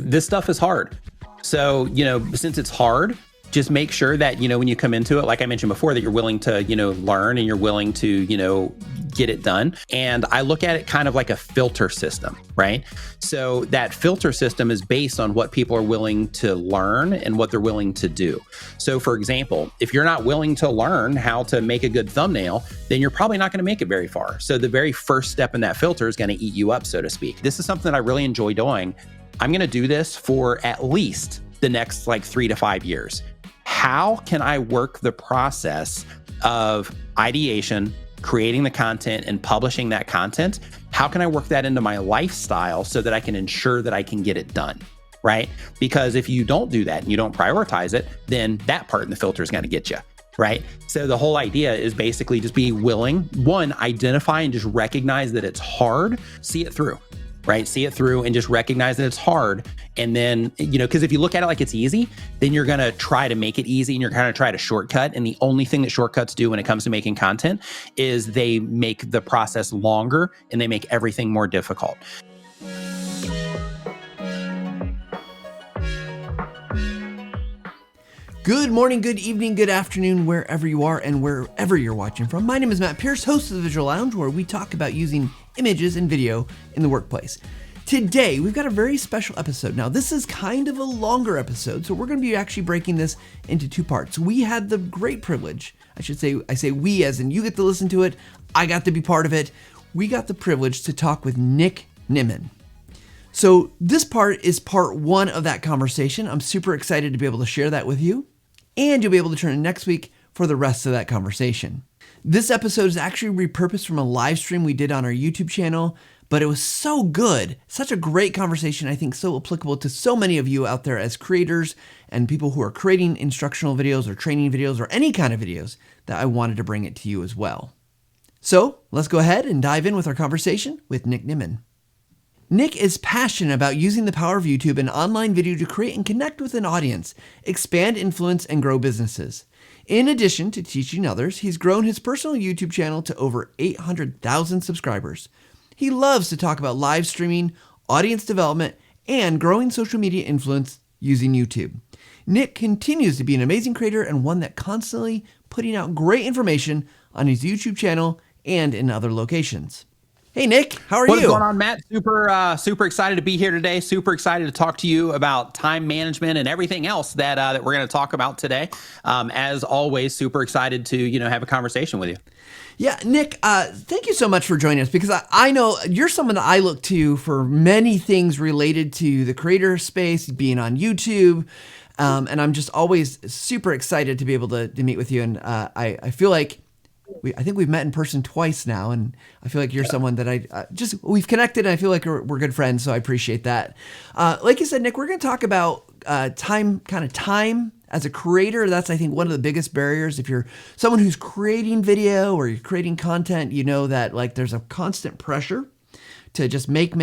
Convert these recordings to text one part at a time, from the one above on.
this stuff is hard. So, since it's hard, just make sure that, when you come into it, like I mentioned before, that you're willing to, learn and you're willing to, get it done. And I look at it kind of like a filter system, right? So that filter system is based on what people are willing to learn and what they're willing to do. So for example, if you're not willing to learn how to make a good thumbnail, then you're probably not going to make it very far. So the very first step in that filter is going to eat you up, so to speak. This is something that I really enjoy doing. I'm going to do this for at least the next 3 to 5 years. How can I work the process of ideation, creating the content and publishing that content? How can I work that into my lifestyle so that I can ensure that I can get it done, right? Because if you don't do that and you don't prioritize it, then that part in the filter is going to get you, right? So the whole idea is basically just be willing, one, identify and just recognize that it's hard, see it through. Right? See it through and just recognize that it's hard. And then, because if you look at it like it's easy, then you're going to try to make it easy and you're going to try to shortcut. And the only thing that shortcuts do when it comes to making content is they make the process longer and they make everything more difficult. Good morning, good evening, good afternoon, wherever you are and wherever you're watching from. My name is Matt Pierce, host of the Visual Lounge, where we talk about using images and video in the workplace. Today, we've got a very special episode. Now, this is kind of a longer episode, so we're going to be actually breaking this into two parts. We had the great privilege, I say we as in you get to listen to it, I got to be part of it. We got the privilege to talk with Nick Nimmin. So this part is part one of that conversation. I'm super excited to be able to share that with you. And you'll be able to turn in next week for the rest of that conversation. This episode is actually repurposed from a live stream we did on our YouTube channel, but it was so good. Such a great conversation. I think so applicable to so many of you out there as creators and people who are creating instructional videos or training videos or any kind of videos that I wanted to bring it to you as well. So let's go ahead and dive in with our conversation with Nick Nimmin. Nick is passionate about using the power of YouTube and online video to create and connect with an audience, expand influence, and grow businesses. In addition to teaching others, he's grown his personal YouTube channel to over 800,000 subscribers. He loves to talk about live streaming, audience development, and growing social media influence using YouTube. Nick continues to be an amazing creator and one that constantly putting out great information on his YouTube channel and in other locations. Hey, Nick, how are you? What's going on, Matt? Super excited to be here today. Super excited to talk to you about time management and everything else that we're going to talk about today. As always, super excited to, have a conversation with you. Yeah, Nick, thank you so much for joining us because I know you're someone that I look to for many things related to the creator space, being on YouTube. And I'm just always super excited to be able to meet with you. And I feel like I think we've met in person twice now, and I feel like you're someone that we've connected, and I feel like we're good friends, so I appreciate that. Like you said, Nick, we're going to talk about time as a creator. That's, I think, one of the biggest barriers. If you're someone who's creating video or you're creating content, you know that there's a constant pressure to just make,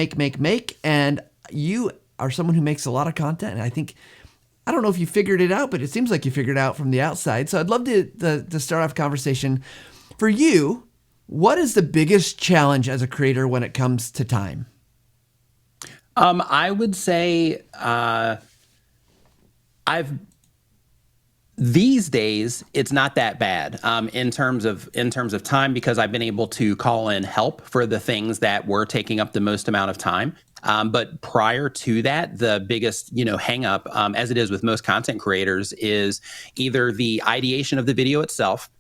and you are someone who makes a lot of content, and I don't know if you figured it out, but it seems like you figured it out from the outside. So I'd love to start off a conversation. For you, what is the biggest challenge as a creator when it comes to time? I would say these days it's not that bad in terms of time, because I've been able to call in help for the things that were taking up the most amount of time. But prior to that, the biggest, hang up, as it is with most content creators, is either the ideation of the video itself,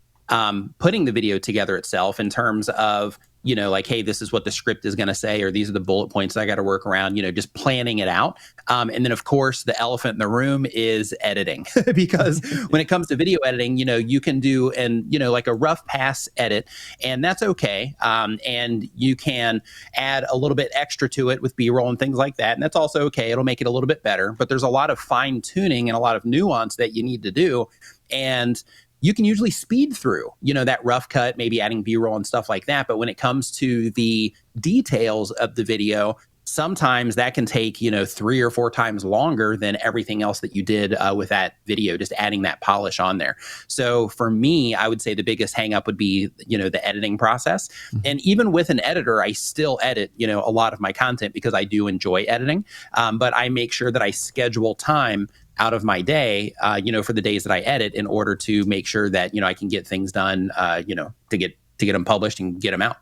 putting the video together itself in terms of, hey, this is what the script is going to say, or these are the bullet points I got to work around, just planning it out. And then, of course, the elephant in the room is editing, because when it comes to video editing, you can do like a rough pass edit, and that's okay. And you can add a little bit extra to it with B-roll and things like that. And that's also okay. It'll make it a little bit better. But there's a lot of fine tuning and a lot of nuance that you need to do. And you can usually speed through, that rough cut, maybe adding B-roll and stuff like that. But when it comes to the details of the video, sometimes that can take, 3 or 4 times longer than everything else that you did with that video, just adding that polish on there. So for me, I would say the biggest hang up would be, the editing process. And even with an editor, I still edit, a lot of my content because I do enjoy editing. But I make sure that I schedule time out of my day, for the days that I edit in order to make sure that, I can get things done, to get them published and get them out.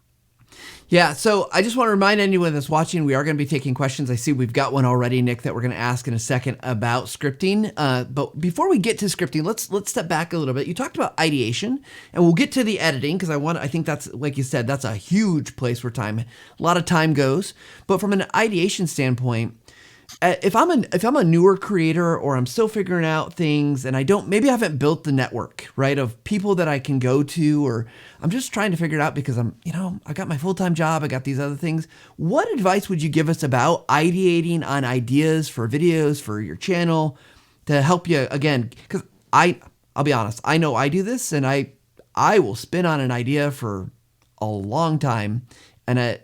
Yeah, so I just want to remind anyone that's watching, we are going to be taking questions. I see we've got one already, Nick, that we're going to ask in a second about scripting. But before we get to scripting, let's step back a little bit. You talked about ideation, and we'll get to the editing because I think that's, like you said, that's a huge place where a lot of time goes. But from an ideation standpoint, if I'm a newer creator or I'm still figuring out things and maybe I haven't built the network, right, of people that I can go to, or I'm just trying to figure it out because I got my full-time job, I got these other things. What advice would you give us about ideating on ideas for videos for your channel to help you, again, because I'll be honest, I know I do this and I will spin on an idea for a long time, and I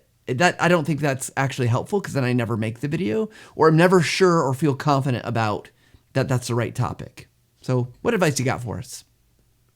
don't think that's actually helpful because then I never make the video, or I'm never sure or feel confident about that that's the right topic. So what advice you got for us?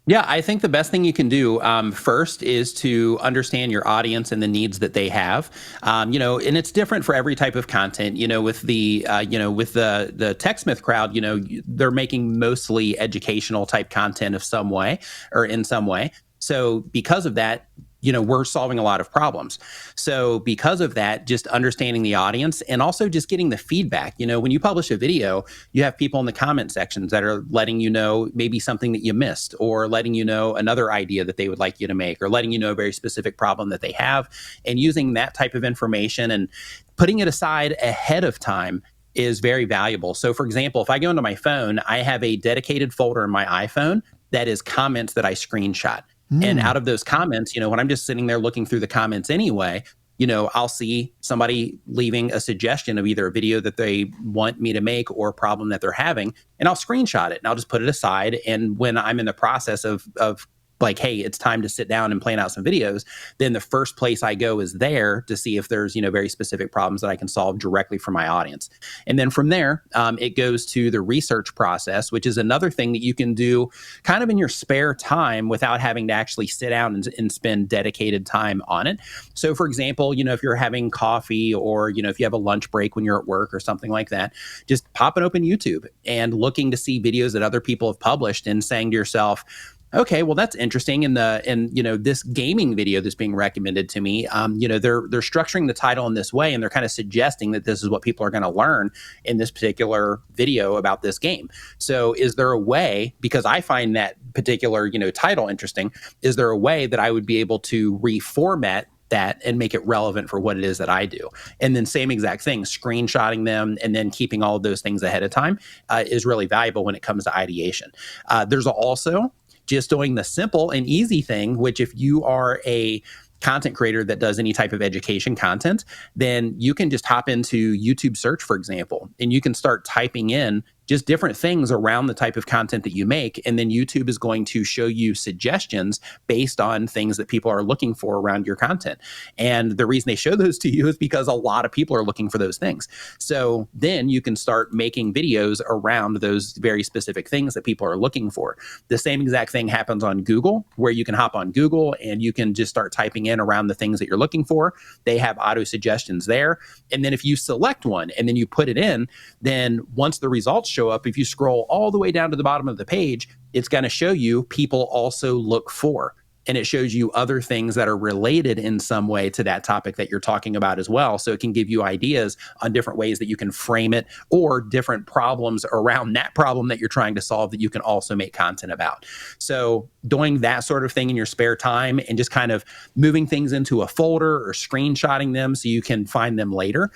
Yeah, I think the best thing you can do first is to understand your audience and the needs that they have. And it's different for every type of content. With the TechSmith crowd, they're making mostly educational type content of some way or in some way. So because of that, we're solving a lot of problems. So because of that, just understanding the audience and also just getting the feedback. When you publish a video, you have people in the comment sections that are letting you know maybe something that you missed, or letting you know another idea that they would like you to make, or letting you know a very specific problem that they have. And using that type of information and putting it aside ahead of time is very valuable. So for example, if I go into my phone, I have a dedicated folder in my iPhone that is comments that I screenshot. And out of those comments, when I'm just sitting there looking through the comments anyway, I'll see somebody leaving a suggestion of either a video that they want me to make or a problem that they're having, and I'll screenshot it and I'll just put it aside. And when I'm in the process of like, hey, it's time to sit down and plan out some videos, then the first place I go is there to see if there's, very specific problems that I can solve directly for my audience. And then from there, it goes to the research process, which is another thing that you can do kind of in your spare time without having to actually sit down and spend dedicated time on it. So for example, if you're having coffee, or, if you have a lunch break when you're at work or something like that, just popping open YouTube and looking to see videos that other people have published and saying to yourself, okay, well, that's interesting. And this gaming video that's being recommended to me, they're structuring the title in this way, and they're kind of suggesting that this is what people are going to learn in this particular video about this game. So is there a way, because I find that particular, title interesting, is there a way that I would be able to reformat that and make it relevant for what it is that I do? And then same exact thing, screenshotting them and then keeping all of those things ahead of time is really valuable when it comes to ideation. There's also just doing the simple and easy thing, which if you are a content creator that does any type of education content, then you can just hop into YouTube search, for example, and you can start typing in just different things around the type of content that you make. And then YouTube is going to show you suggestions based on things that people are looking for around your content. And the reason they show those to you is because a lot of people are looking for those things. So then you can start making videos around those very specific things that people are looking for. The same exact thing happens on Google, where you can hop on Google and you can just start typing in around the things that you're looking for. They have auto suggestions there. And then if you select one and then you put it in, then once the results show up, if you scroll all the way down to the bottom of the page, it's going to show you people also look for. And it shows you other things that are related in some way to that topic that you're talking about as well. So it can give you ideas on different ways that you can frame it, or different problems around that problem that you're trying to solve that you can also make content about. So doing that sort of thing in your spare time and just kind of moving things into a folder or screenshotting them so you can find them later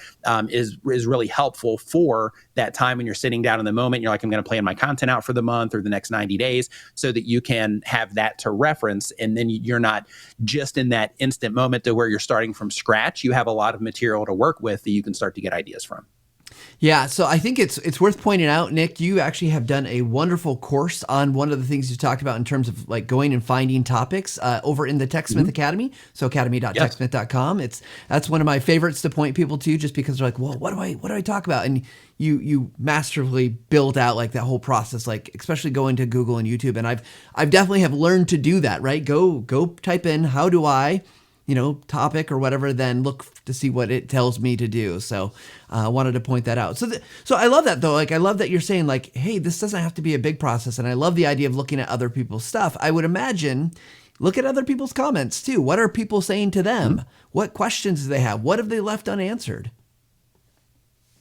is really helpful for that time when you're sitting down in the moment. You're like, I'm going to plan my content out for the month or the next 90 days so that you can have that to reference. And then you're not just in that instant moment to where you're starting from scratch. You have a lot of material to work with that you can start to get ideas from. Yeah, so I think it's worth pointing out, Nick, you actually have done a wonderful course on one of the things you talked about in terms of like going and finding topics over in the TechSmith Academy. So Yes. academy.techsmith.com. That's one of my favorites to point people to, just because they're like, well, what do I talk about? And you masterfully build out like that whole process, like especially going to Google and YouTube. And I've definitely have learned to do that, right? Go type in how do I, topic or whatever, then look to see what it tells me to do. So I wanted to point that out. So I love that though. Like, I love that you're saying like, hey, this doesn't have to be a big process. And I love the idea of looking at other people's stuff. I would imagine look at other people's comments too. What are people saying to them? What questions do they have? What have they left unanswered?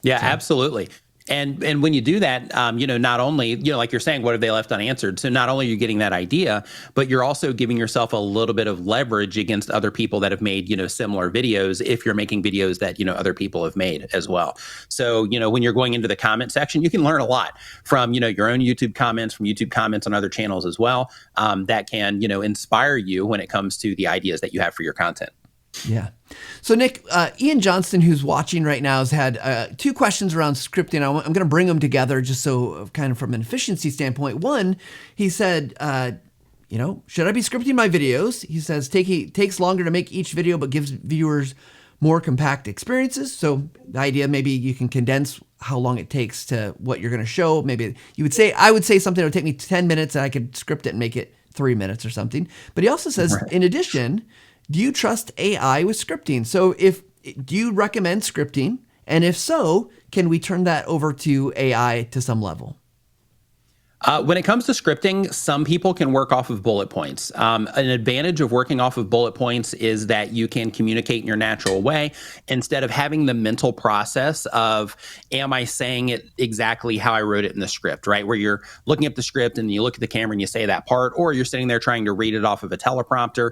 Yeah, absolutely. And when you do that, not only, like you're saying, what have they left unanswered? So not only are you getting that idea, but you're also giving yourself a little bit of leverage against other people that have made, similar videos, if you're making videos that, other people have made as well. So, when you're going into the comment section, you can learn a lot from, your own YouTube comments, from YouTube comments on other channels as well, that can, inspire you when it comes to the ideas that you have for your content. Yeah. So Nick, Ian Johnston, who's watching right now, has had two questions around scripting. I'm going to bring them together just so kind of from an efficiency standpoint. One, he said, should I be scripting my videos? He says takes longer to make each video, but gives viewers more compact experiences. So the idea, maybe you can condense how long it takes to what you're going to show. Maybe I would say something that would take me 10 minutes and I could script it and make it 3 minutes or something. But he also says, in addition, do you trust AI with scripting? So do you recommend scripting? And if so, can we turn that over to AI to some level? When it comes to scripting, some people can work off of bullet points. An advantage of working off of bullet points is that you can communicate in your natural way instead of having the mental process of, am I saying it exactly how I wrote it in the script, right? Where you're looking at the script and you look at the camera and you say that part, or you're sitting there trying to read it off of a teleprompter.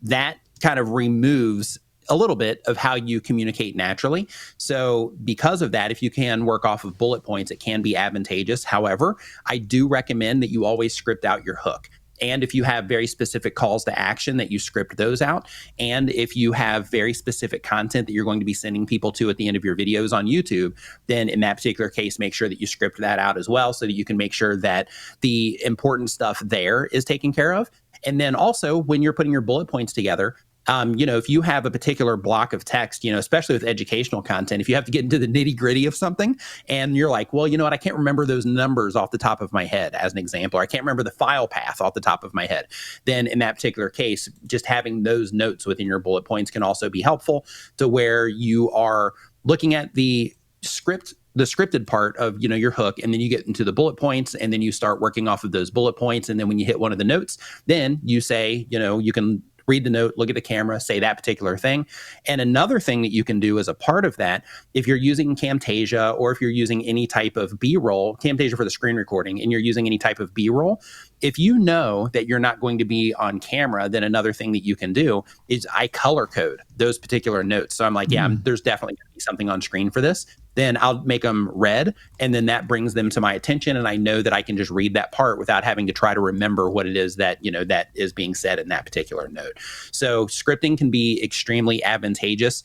That kind of removes a little bit of how you communicate naturally. So because of that, if you can work off of bullet points, it can be advantageous. However, I do recommend that you always script out your hook. And if you have very specific calls to action, that you script those out. And if you have very specific content that you're going to be sending people to at the end of your videos on YouTube, then in that particular case, make sure that you script that out as well so that you can make sure that the important stuff there is taken care of. And then also when you're putting your bullet points together, if you have a particular block of text, especially with educational content, if you have to get into the nitty gritty of something and you're like, well, you know what, I can't remember those numbers off the top of my head as an example, or I can't remember the file path off the top of my head, then in that particular case, just having those notes within your bullet points can also be helpful to where you are looking at the scripted part of, your hook, and then you get into the bullet points and then you start working off of those bullet points. And then when you hit one of the notes, then you say, you can read the note, look at the camera, say that particular thing. And another thing that you can do as a part of that, if you're using Camtasia or if you're using any type of B-roll, Camtasia for the screen recording, and you're using any type of B-roll, if you know that you're not going to be on camera, then another thing that you can do is I color code those particular notes. So I'm like, there's definitely going to be something on screen for this. Then I'll make them red, and then that brings them to my attention, and I know that I can just read that part without having to try to remember what it is that, that is being said in that particular note. So scripting can be extremely advantageous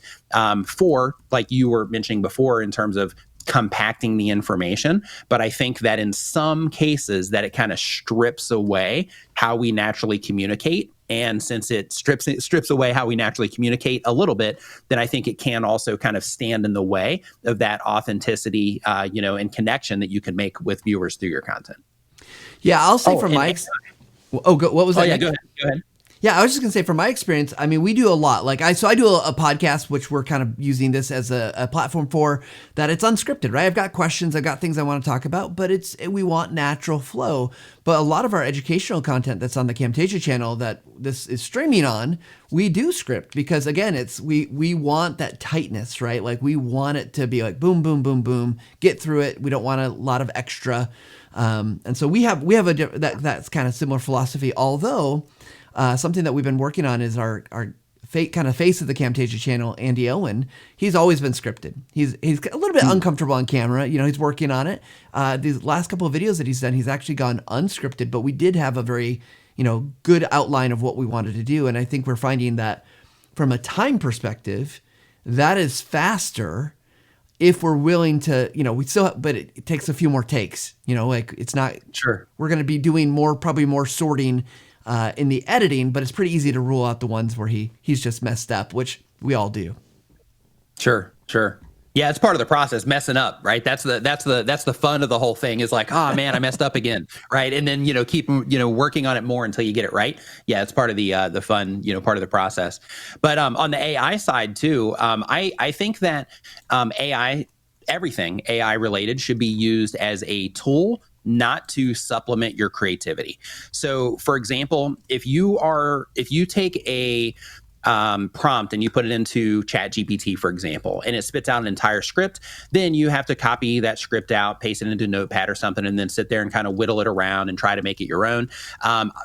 for, like you were mentioning before, in terms of compacting the information. But I think that in some cases that it kind of strips away how we naturally communicate. And since it strips away how we naturally communicate a little bit, then I think it can also kind of stand in the way of that authenticity, and connection that you can make with viewers through your content. Yeah, I'll say from my what was that? Oh yeah, go ahead. Yeah, I was just gonna say from my experience, I mean, we do a lot. Like I do a podcast, which we're kind of using this as a platform for that. It's unscripted, right? I've got questions, I've got things I want to talk about, but we want natural flow. But a lot of our educational content that's on the Camtasia channel that this is streaming on, we do script because again, we want that tightness, right? Like we want it to be like boom, boom, boom, boom, get through it. We don't want a lot of extra, and so we have that's kind of similar philosophy, although. Something that we've been working on is our kind of face of the Camtasia channel, Andy Owen. He's always been scripted. He's a little bit uncomfortable on camera. He's working on it. These last couple of videos that he's done, he's actually gone unscripted, but we did have a very, good outline of what we wanted to do. And I think we're finding that from a time perspective, that is faster if we're willing to, we still, but it takes a few more takes, like it's not, Sure. we're going to be doing probably more sorting in the editing, but it's pretty easy to rule out the ones where he's just messed up, which we all do. Sure. Yeah, it's part of the process, messing up, right? That's the fun of the whole thing is like, oh man, I messed up again, right? And then keep working on it more until you get it right. Yeah, it's part of the fun, part of the process. But on the AI side too, I think that everything AI related should be used as a tool, not to supplement your creativity. So, for example, if you take a prompt and you put it into ChatGPT, for example, and it spits out an entire script, then you have to copy that script out, paste it into Notepad or something, and then sit there and kind of whittle it around and try to make it your own.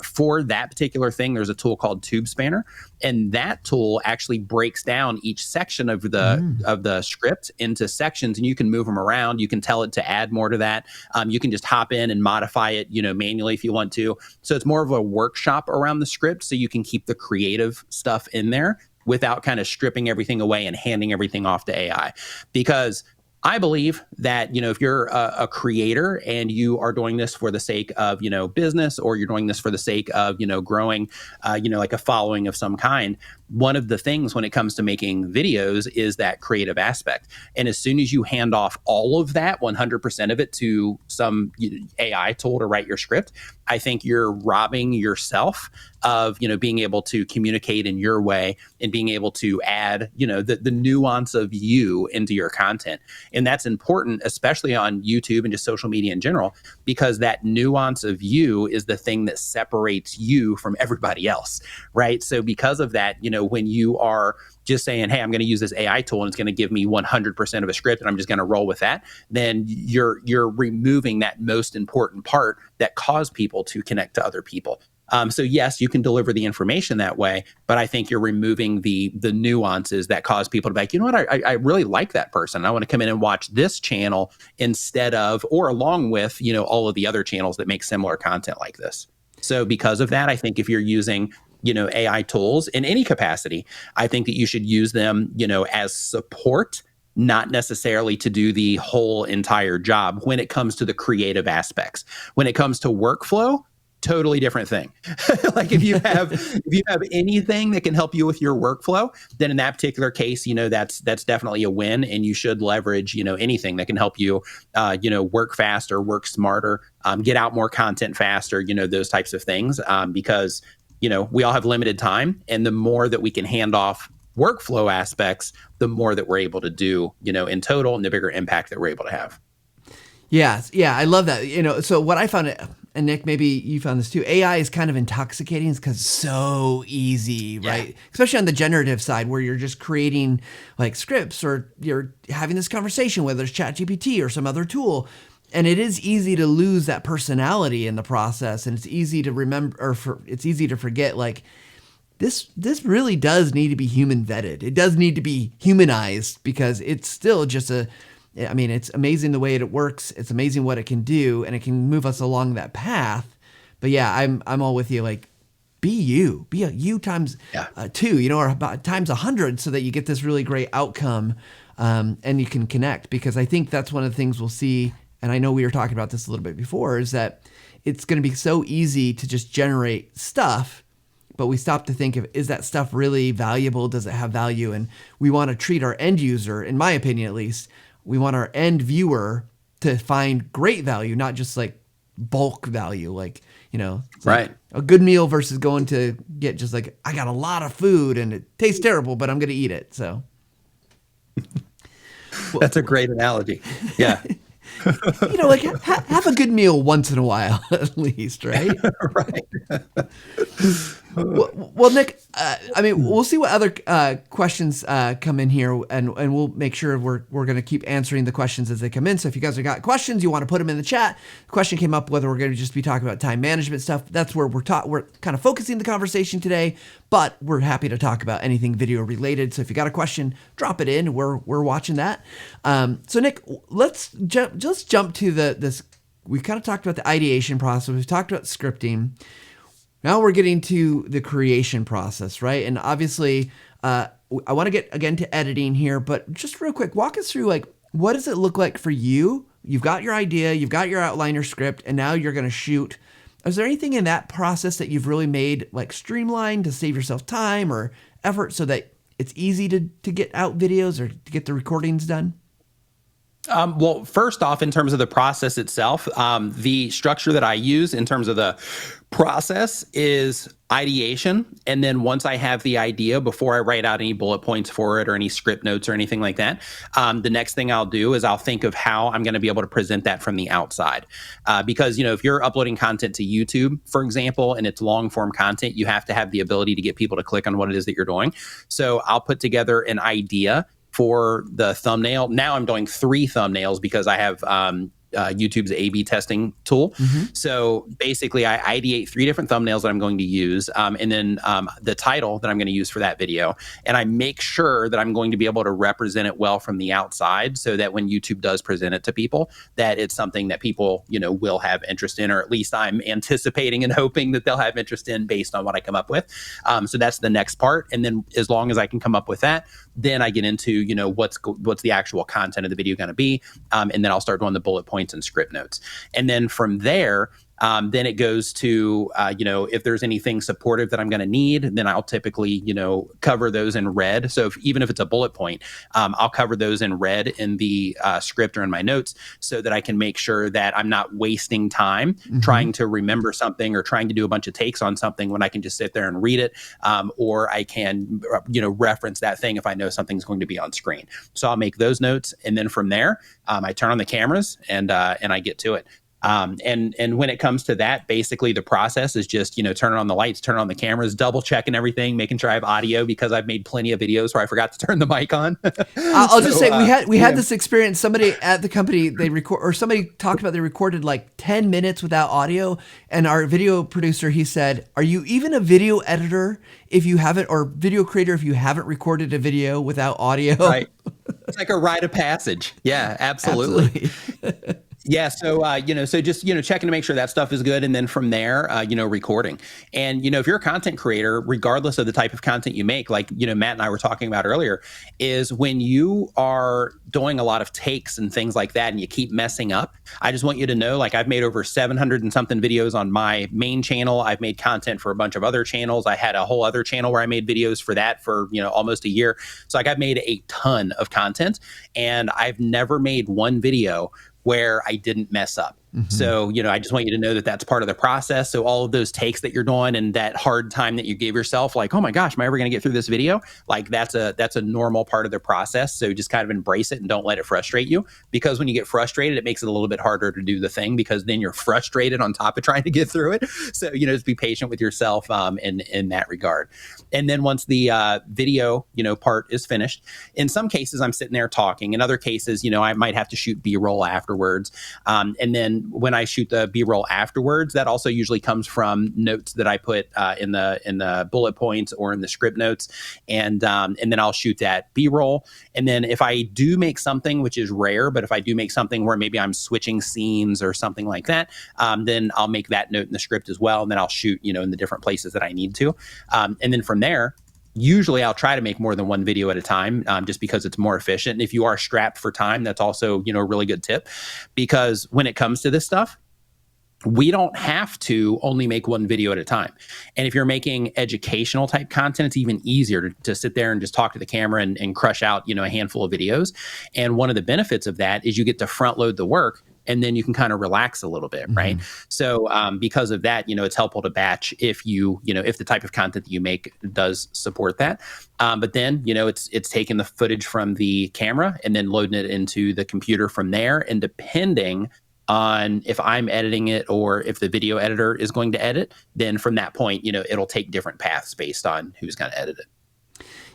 For that particular thing, there's a tool called Tube Spanner, and that tool actually breaks down each section of the script into sections, and you can move them around. You can tell it to add more to that. You can just hop in and modify it, manually if you want to. So it's more of a workshop around the script, so you can keep the creative stuff in there without kind of stripping everything away and handing everything off to AI. Because I believe that, if you're a creator and you are doing this for the sake of, business, or you're doing this for the sake of, growing, like a following of some kind, one of the things when it comes to making videos is that creative aspect. And as soon as you hand off all of that, 100% of it to some AI tool to write your script, I think you're robbing yourself of, being able to communicate in your way and being able to add, the nuance of you into your content. And that's important, especially on YouTube and just social media in general, because that nuance of you is the thing that separates you from everybody else, right? So because of that, when you are just saying, hey, I'm going to use this AI tool and it's going to give me 100% of a script and I'm just going to roll with that, then you're removing that most important part that caused people to connect to other people. So yes, you can deliver the information that way, but I think you're removing the nuances that cause people to be like, you know what, I really like that person. I want to come in and watch this channel instead of, or along with, all of the other channels that make similar content like this. So because of that, I think if you're using AI tools in any capacity, I think that you should use them, as support, not necessarily to do the whole entire job when it comes to the creative aspects. When it comes to workflow, totally different thing. Like if you have anything that can help you with your workflow, then in that particular case, that's definitely a win, and you should leverage, anything that can help you, work faster, work smarter, get out more content faster, those types of things, because we all have limited time, and the more that we can hand off workflow aspects, the more that we're able to do, in total, and the bigger impact that we're able to have. Yeah, I love that. So what I found, and Nick, maybe you found this too, AI is kind of intoxicating because it's so easy, right? Yeah. Especially on the generative side, where you're just creating like scripts, or you're having this conversation, whether it's ChatGPT or some other tool. And it is easy to lose that personality in the process, and it's easy to remember, or it's easy to forget, like, this really does need to be human vetted. It does need to be humanized, because it's still just it's amazing the way it works. It's amazing what it can do, and it can move us along that path. But yeah, I'm all with you. Like, be a you times 2, or about times 100, so that you get this really great outcome, and you can connect. Because I think that's one of the things we'll see. And I know we were talking about this a little bit before, is that it's going to be so easy to just generate stuff, but we stop to think of, is that stuff really valuable? Does it have value? And we want to treat our end user, in my opinion at least, we want our end viewer to find great value, not just like bulk value, like, it's right. Like a good meal versus going to get just like, I got a lot of food and it tastes terrible, but I'm going to eat it. So that's a great analogy. Yeah. Like have a good meal once in a while, at least, right? Right. Well, Nick, we'll see what other questions come in here, and we'll make sure we're going to keep answering the questions as they come in. So if you guys have got questions, you want to put them in the chat. The question came up whether we're going to just be talking about time management stuff. That's where we're kind of focusing the conversation today, but we're happy to talk about anything video related. So if you got a question, drop it in. We're watching that. So Nick, let's just jump to this. We've kind of talked about the ideation process. We've talked about scripting. Now we're getting to the creation process, right? And obviously, I want to get again to editing here, but just real quick, walk us through like what does it look like for you? You've got your idea, you've got your outliner script, and now you're going to shoot. Is there anything in that process that you've really made like streamlined to save yourself time or effort so that it's easy to get out videos or to get the recordings done? Well, first off, in terms of the process itself, the structure that I use in terms of the process is ideation. And then once I have the idea, before I write out any bullet points for it or any script notes or anything like that, the next thing I'll do is I'll think of how I'm going to be able to present that from the outside. Because, if you're uploading content to YouTube, for example, and it's long form content, you have to have the ability to get people to click on what it is that you're doing. So I'll put together an idea for the thumbnail. Now I'm doing 3 thumbnails because I have YouTube's A/B testing tool. So basically, I ideate 3 different thumbnails that I'm going to use, and then the title that I'm going to use for that video. And I make sure that I'm going to be able to represent it well from the outside, so that when YouTube does present it to people, that it's something that people, will have interest in, or at least I'm anticipating and hoping that they'll have interest in based on what I come up with. So that's the next part. And then as long as I can come up with that, then I get into, what's the actual content of the video going to be. And then I'll start doing the bullet points and script notes. And then from there, then it goes to, if there's anything supportive that I'm going to need, then I'll typically, cover those in red. So even if it's a bullet point, I'll cover those in red in the script or in my notes, so that I can make sure that I'm not wasting time trying to remember something or trying to do a bunch of takes on something when I can just sit there and read it. Or I can, reference that thing if I know something's going to be on screen. So I'll make those notes. And then from there, I turn on the cameras and I get to it. And when it comes to that, basically the process is just, turning on the lights, turning on the cameras, double checking everything, making sure I have audio, because I've made plenty of videos where I forgot to turn the mic on. I'll just say we had this experience. Somebody at the company, somebody talked about they recorded like 10 minutes without audio. And our video producer, he said, "Are you even a video editor if you haven't, or video creator if you haven't recorded a video without audio?" Right. It's like a rite of passage. Yeah, absolutely. Yeah. So, so just, checking to make sure that stuff is good. And then from there, recording. And, if you're a content creator, regardless of the type of content you make, like, Matt and I were talking about earlier, is when you are doing a lot of takes and things like that, and you keep messing up, I just want you to know, like, I've made over 700 and something videos on my main channel. I've made content for a bunch of other channels. I had a whole other channel where I made videos for that for, almost a year. So like, I've made a ton of content, and I've never made one video where I didn't mess up. So, I just want you to know that that's part of the process. So all of those takes that you're doing and that hard time that you gave yourself, like, oh my gosh, am I ever going to get through this video? Like, that's a normal part of the process. So just kind of embrace it and don't let it frustrate you, because when you get frustrated, it makes it a little bit harder to do the thing, because then you're frustrated on top of trying to get through it. So, just be patient with yourself in that regard. And then once the video, part is finished, in some cases I'm sitting there talking. In other cases, I might have to shoot B-roll afterwards. And then when I shoot the B-roll afterwards, that also usually comes from notes that I put in the bullet points or in the script notes, and then I'll shoot that B-roll. And then if I do make something, which is rare, but if I do make something where maybe I'm switching scenes or something like that, then I'll make that note in the script as well, and then I'll shoot in the different places that I need to, and then from there, usually I'll try to make more than one video at a time, just because it's more efficient. And if you are strapped for time, that's also, a really good tip, because when it comes to this stuff, we don't have to only make one video at a time. And if you're making educational type content, it's even easier to sit there and just talk to the camera and crush out, a handful of videos. And one of the benefits of that is you get to front load the work, and then you can kind of relax a little bit, right? So because of that, it's helpful to batch if if the type of content that you make does support that. But then, it's taking the footage from the camera and then loading it into the computer from there. And depending on if I'm editing it or if the video editor is going to edit, then from that point, it'll take different paths based on who's going to edit it.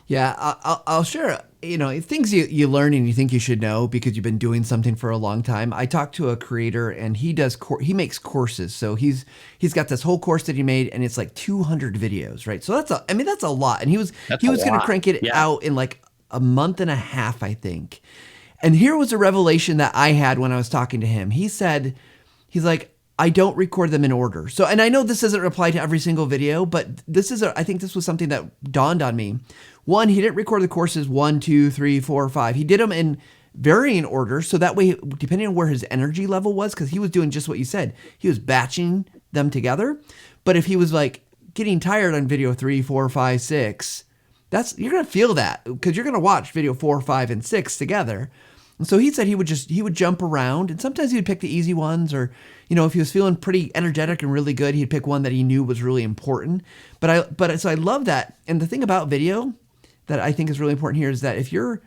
Yeah, I'll share, things you learn and you think you should know because you've been doing something for a long time. I talked to a creator, and he makes courses. So he's got this whole course that he made, and it's like 200 videos, right? So that's a lot. And he was going to crank it out in like a month and a half, I think. And here was a revelation that I had when I was talking to him. He's like, I don't record them in order. So, and I know this doesn't apply to every single video, but I think this was something that dawned on me. One, he didn't record the courses 1, 2, 3, 4, 5. He did them in varying order. So that way, depending on where his energy level was, because he was doing just what you said, he was batching them together. But if he was like getting tired on video 3, 4, 5, 6, you're going to feel that because you're going to watch video 4, 5, and 6 together. And so he said he would jump around, and sometimes he would pick the easy ones, or, if he was feeling pretty energetic and really good, he'd pick one that he knew was really important. So I love that. And the thing about video that I think is really important here is that if you're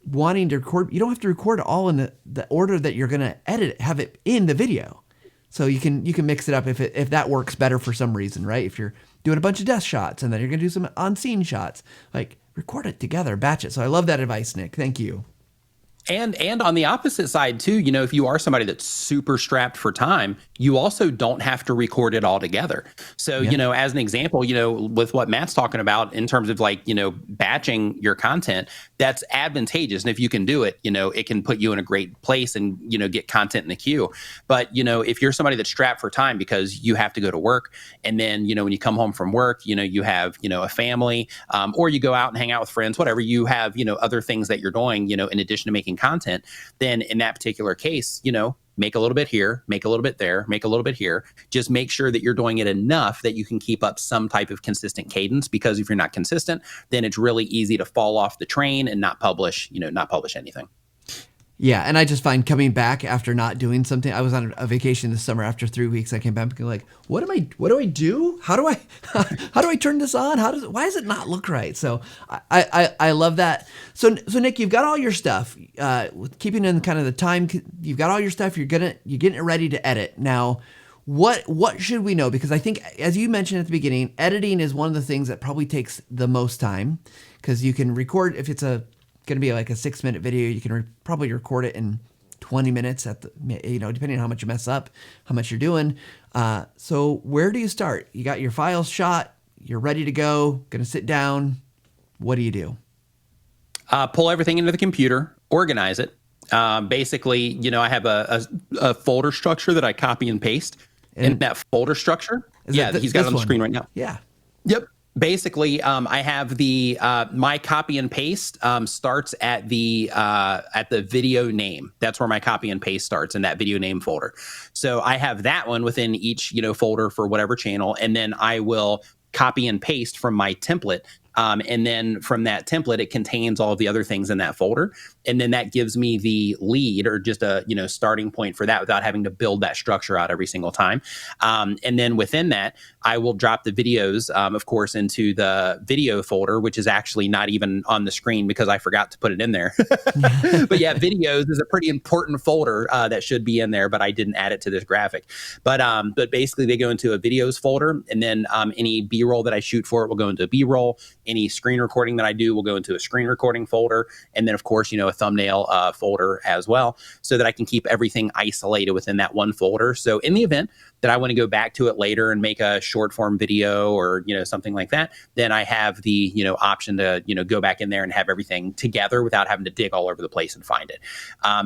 wanting to record, you don't have to record it all in the order that you're going to edit it, have it in the video. So you can mix it up if that works better for some reason, right? If you're doing a bunch of desk shots and then you're going to do some on-scene shots, like record it together, batch it. So I love that advice, Nick. Thank you. And on the opposite side too, if you are somebody that's super strapped for time, you also don't have to record it all together. So, as an example, with what Matt's talking about in terms of like, batching your content, that's advantageous. And if you can do it, it can put you in a great place and, get content in the queue. But, if you're somebody that's strapped for time because you have to go to work, and then, when you come home from work, you have, a family, or you go out and hang out with friends, whatever, you have, other things that you're doing, in addition to making content, then in that particular case, make a little bit here, make a little bit there, make a little bit here. Just make sure that you're doing it enough that you can keep up some type of consistent cadence, because if you're not consistent, then it's really easy to fall off the train and not publish anything. Yeah, and I just find coming back after not doing something. I was on a vacation this summer. After 3 weeks, I came back and like, what do I do? How do I turn this on? Why does it not look right? So I love that. So Nick, you've got all your stuff. Keeping in kind of the time, you've got all your stuff. You're getting it ready to edit. Now, what should we know? Because I think, as you mentioned at the beginning, editing is one of the things that probably takes the most time, because you can record, if it's going to be like a 6-minute video, you can probably record it in 20 minutes depending on how much you mess up, how much you're doing. So where do you start? You got your files shot, you're ready to go, going to sit down. What do you do? Pull everything into the computer, organize it. Basically, I have a folder structure that I copy and paste. And that folder structure, he's got it on the screen right now. Yeah. Yep. Basically, I have my copy and paste starts at the video name. That's where my copy and paste starts, in that video name folder. So I have that one within each folder for whatever channel, and then I will copy and paste from my template. And then from that template, it contains all of the other things in that folder. And then that gives me the lead, or just a, starting point for that, without having to build that structure out every single time. And then within that, I will drop the videos, of course, into the video folder, which is actually not even on the screen because I forgot to put it in there. But yeah, videos is a pretty important folder that should be in there, but I didn't add it to this graphic. But basically they go into a videos folder, and then any B-roll that I shoot for it will go into a B-roll. Any screen recording that I do will go into a screen recording folder. And then, of course, a thumbnail folder as well, so that I can keep everything isolated within that one folder. So in the event that I want to go back to it later and make a short form video or, something like that, then I have the, option to, go back in there and have everything together without having to dig all over the place and find it.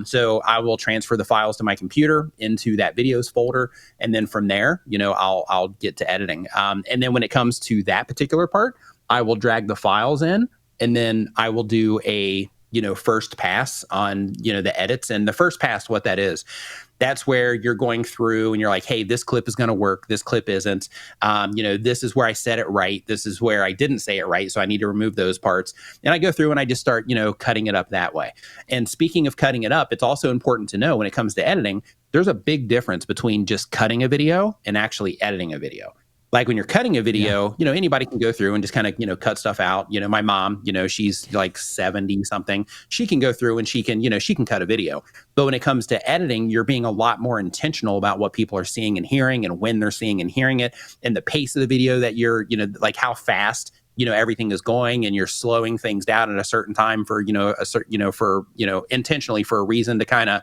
So I will transfer the files to my computer into that videos folder. And then from there, I'll get to editing. And then when it comes to that particular part, I will drag the files in, and then I will do a, first pass on, the edits. And the first pass, what that is, that's where you're going through and you're like, hey, this clip is going to work. This clip isn't. This is where I said it right. This is where I didn't say it right. So I need to remove those parts. And I go through and I just start, cutting it up that way. And speaking of cutting it up, it's also important to know when it comes to editing, there's a big difference between just cutting a video and actually editing a video. Like when you're cutting a video, anybody can go through and just kind of, cut stuff out. My mom, she's like 70 something. She can go through and she can cut a video. But when it comes to editing, you're being a lot more intentional about what people are seeing and hearing, and when they're seeing and hearing it, and the pace of the video that you're, like how fast everything is going, and you're slowing things down at a certain time for, intentionally for a reason to kind of,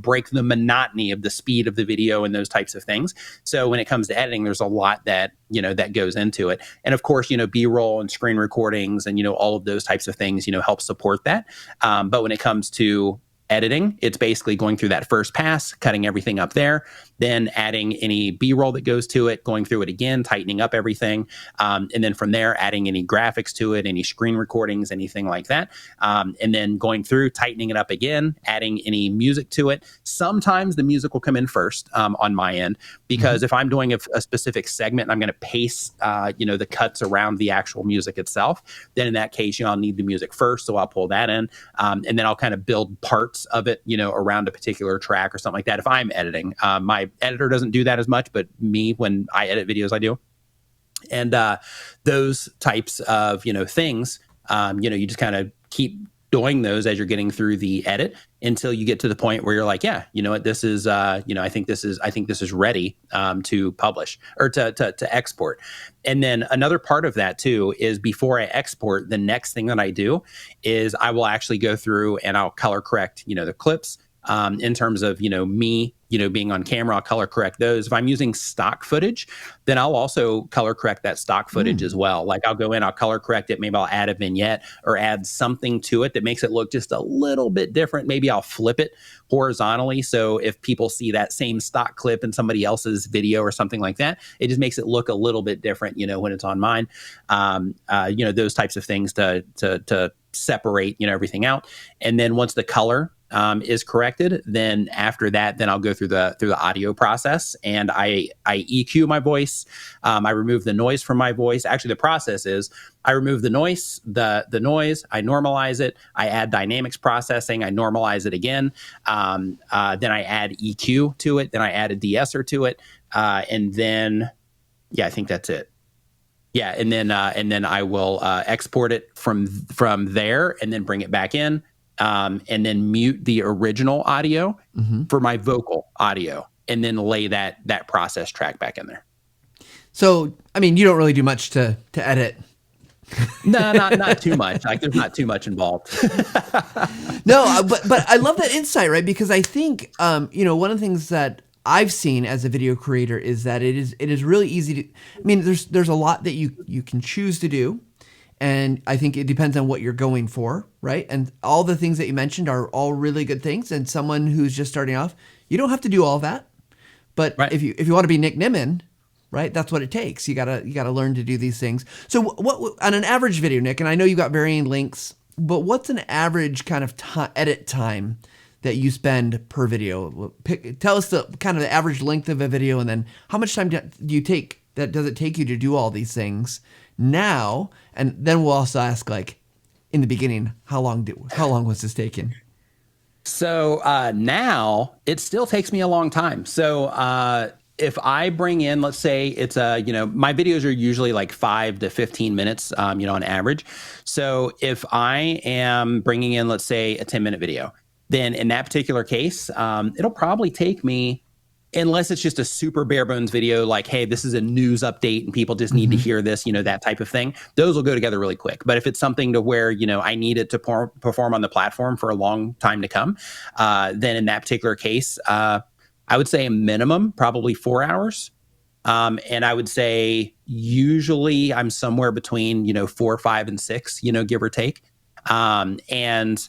break the monotony of the speed of the video and those types of things. So when it comes to editing, there's a lot that, that goes into it. And of course, B-roll and screen recordings and, all of those types of things, help support that. But when it comes to editing, it's basically going through that first pass, cutting everything up there, then adding any B-roll that goes to it, going through it again, tightening up everything. And then from there, adding any graphics to it, any screen recordings, anything like that. And then going through, tightening it up again, adding any music to it. Sometimes the music will come in first on my end, because if I'm doing a specific segment and I'm going to pace, the cuts around the actual music itself, then in that case, I'll need the music first. So I'll pull that in. And then I'll kind of build parts of it, around a particular track or something like that. If I'm editing, my editor doesn't do that as much, but me, when I edit videos, I do. And those types of, things, you just kind of keep doing those as you're getting through the edit until you get to the point where you're like, yeah, you know what, this is, I think this is ready to publish or to export. And then another part of that too is, before I export, the next thing that I do is I will actually go through and I'll color correct, the clips. In terms of, me, being on camera, I'll color correct those. If I'm using stock footage, then I'll also color correct that stock footage as well. Like, I'll go in, I'll color correct it. Maybe I'll add a vignette or add something to it that makes it look just a little bit different. Maybe I'll flip it horizontally. So if people see that same stock clip in somebody else's video or something like that, it just makes it look a little bit different, when it's on mine. Those types of things to separate, everything out. And then once the color is corrected, then after that, then I'll go through the audio process, and I EQ my voice. I remove the noise from my voice. Actually, the process is I remove the noise, I normalize it. I add dynamics processing. I normalize it again. Then I add EQ to it. Then I add a de-esser to it. And then, I think that's it. Yeah, and then I will export it from there, and then bring it back in. And then mute the original audio for my vocal audio, and then lay that process track back in there. So, I mean, you don't really do much to edit. No, not too much. Like, there's not too much involved. No, but I love that insight, right? Because I think, one of the things that I've seen as a video creator is that it is really easy to, I mean, there's a lot that you can choose to do. And I think it depends on what you're going for, right? And all the things that you mentioned are all really good things. And someone who's just starting off, you don't have to do all that. But if you want to be Nick Nimmin, right, that's what it takes. You gotta learn to do these things. So what on an average video, Nick? And I know you got varying lengths, but what's an average kind of edit time that you spend per video? Tell us the kind of the average length of a video, and then how much time does it take you to do all these things now? And then we'll also ask, like, in the beginning, how long was this taking? So now it still takes me a long time. So if I bring in, let's say it's my videos are usually like 5 to 15 minutes, on average. So if I am bringing in, let's say, a 10-minute video, then in that particular case, it'll probably take me, unless it's just a super bare bones video, like, hey, this is a news update and people just need to hear this, that type of thing. Those will go together really quick. But if it's something to where, I need it to perform on the platform for a long time to come, then in that particular case, I would say a minimum, probably 4 hours. And I would say usually I'm somewhere between, 4, 5, and 6, give or take. And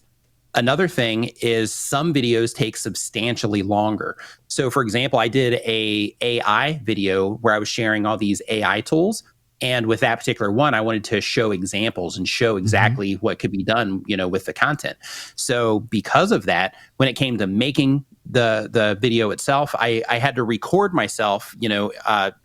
another thing is some videos take substantially longer. So for example, I did a AI video where I was sharing all these AI tools. And with that particular one, I wanted to show examples and show exactly what could be done, with the content. So because of that, when it came to making the video itself, I had to record myself,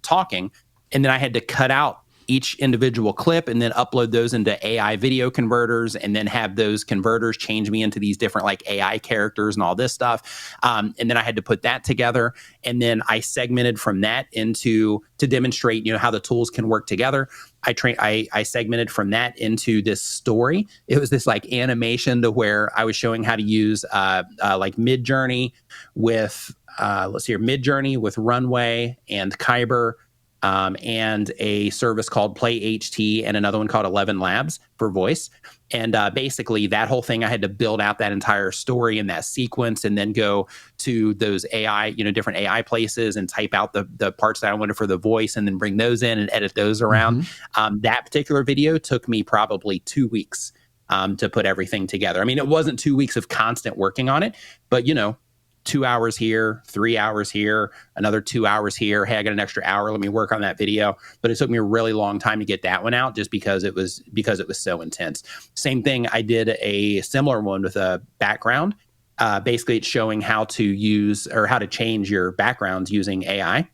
talking, and then I had to cut out each individual clip and then upload those into AI video converters, and then have those converters change me into these different like AI characters and all this stuff. And then I had to put that together, and then I segmented from that to demonstrate, how the tools can work together. I segmented from that into this story. It was this like animation to where I was showing how to use like Midjourney with Midjourney with Runway and Kyber, and a service called Play HT, and another one called 11 Labs for voice. And basically that whole thing, I had to build out that entire story and that sequence, and then go to those AI, different AI places, and type out the parts that I wanted for the voice, and then bring those in and edit those around. That particular video took me probably 2 weeks to put everything together. I mean, it wasn't 2 weeks of constant working on it, but 2 hours here, 3 hours here, another 2 hours here. Hey, I got an extra hour. Let me work on that video. But it took me a really long time to get that one out just because it was so intense. Same thing. I did a similar one with a background. Basically, it's showing how to use or how to change your backgrounds using AI.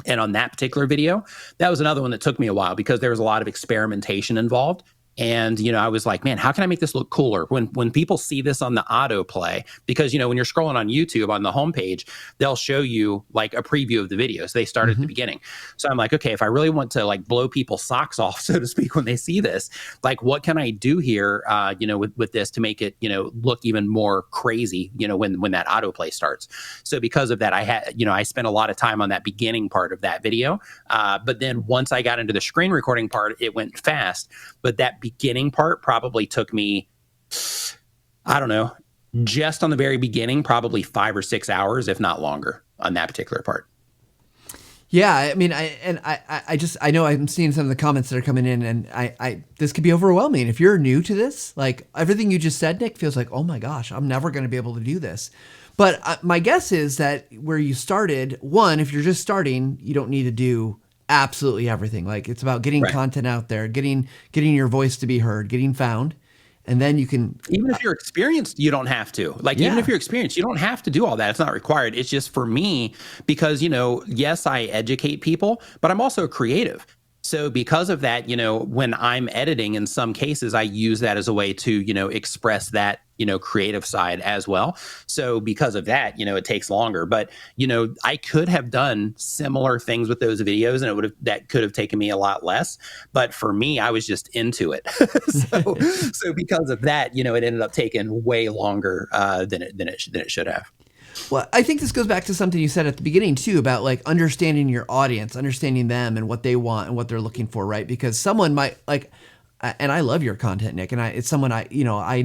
And on that particular video, that was another one that took me a while because there was a lot of experimentation involved. And, I was like, man, how can I make this look cooler? When people see this on the autoplay, because, when you're scrolling on YouTube on the homepage, they'll show you like a preview of the video. So they start at the beginning. So I'm like, okay, if I really want to like blow people's socks off, so to speak, when they see this, like, what can I do here, with this to make it, look even more crazy, when that autoplay starts. So because of that, I spent a lot of time on that beginning part of that video. But then once I got into the screen recording part, it went fast. But that beginning part probably took me, I don't know, just on the very beginning, probably 5 or 6 hours, if not longer, on that particular part. Yeah, I mean, I know I'm seeing some of the comments that are coming in, and this could be overwhelming if you're new to this. Like everything you just said, Nick, feels like, oh my gosh, I'm never going to be able to do this. But my guess is that where you started, one, if you're just starting, you don't need to do absolutely everything. Like it's about getting content out there, getting your voice to be heard, getting found. And then you can, even if you're experienced, you don't have to. Even if you're experienced, you don't have to do all that. It's not required. It's just for me because, yes, I educate people, but I'm also a creative. So because of that, when I'm editing, in some cases, I use that as a way to, express that, creative side as well. So because of that, it takes longer. But, I could have done similar things with those videos and that could have taken me a lot less. But for me, I was just into it. So because of that, it ended up taking way longer than it should have. Well, I think this goes back to something you said at the beginning too about like understanding your audience, understanding them and what they want and what they're looking for, right? Because someone might like, and I love your content, Nick, and it's someone I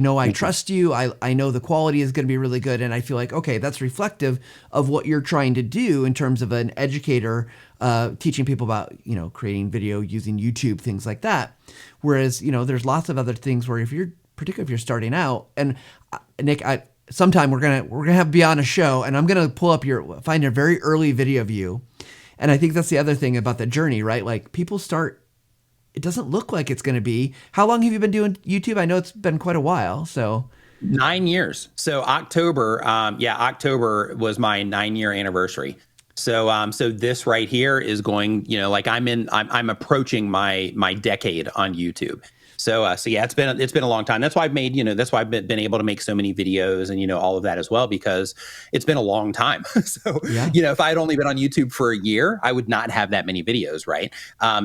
know I trust you. I know the quality is going to be really good, and I feel like, okay, that's reflective of what you're trying to do in terms of an educator, teaching people about, creating video using YouTube, things like that. Whereas, there's lots of other things where particularly if you're starting out, and Nick, sometime we're gonna have be on a show, and I'm gonna find a very early video of you, and I think that's the other thing about the journey, right? Like people start, it doesn't look like it's gonna be. How long have you been doing YouTube? I know it's been quite a while. So 9 years. So October was my 9-year anniversary. So this right here is going, I'm approaching my decade on YouTube. So yeah, it's been a long time. That's why I've made, that's why I've been able to make so many videos and, all of that as well, because it's been a long time. So, if I had only been on YouTube for a year, I would not have that many videos, right?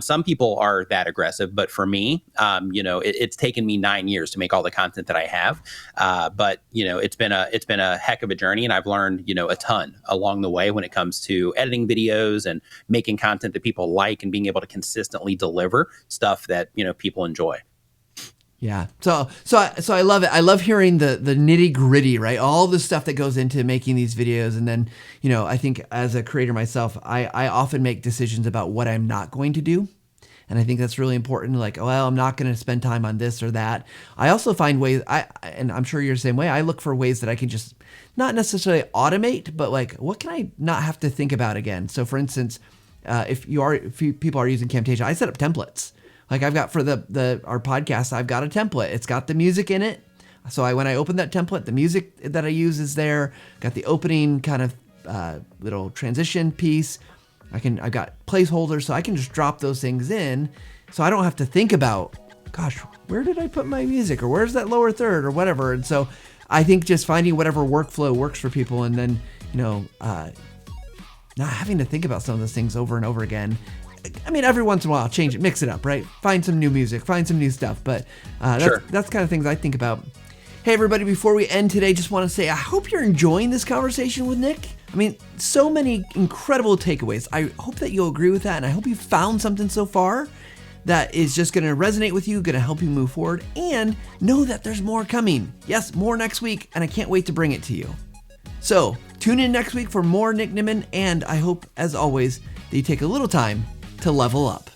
Some people are that aggressive, but for me, it's taken me 9 years to make all the content that I have. But it's been a heck of a journey, and I've learned, a ton along the way when it comes to editing videos and making content that people like and being able to consistently deliver stuff that, people enjoy. Yeah. So I love it. I love hearing the nitty gritty, right? All the stuff that goes into making these videos. And then, I think as a creator myself, I often make decisions about what I'm not going to do. And I think that's really important. Like, well, I'm not going to spend time on this or that. I also find ways, and I'm sure you're the same way, I look for ways that I can just not necessarily automate, but like, what can I not have to think about again? So for instance, if people are using Camtasia, I set up templates. Like I've got for our podcast, I've got a template. It's got the music in it. So when I open that template, the music that I use is there. Got the opening kind of little transition piece. I've got placeholders, so I can just drop those things in. So I don't have to think about, gosh, where did I put my music, or where's that lower third, or whatever. And so I think just finding whatever workflow works for people, and then not having to think about some of those things over and over again. I mean, every once in a while, change it, mix it up, right? Find some new music, find some new stuff. But that's kind of things I think about. Hey, everybody, before we end today, just want to say I hope you're enjoying this conversation with Nick. I mean, so many incredible takeaways. I hope that you'll agree with that, and I hope you found something so far that is just going to resonate with you, going to help you move forward, and know that there's more coming. Yes, more next week, and I can't wait to bring it to you. So, tune in next week for more Nick Nimmin, and I hope, as always, that you take a little time to level up.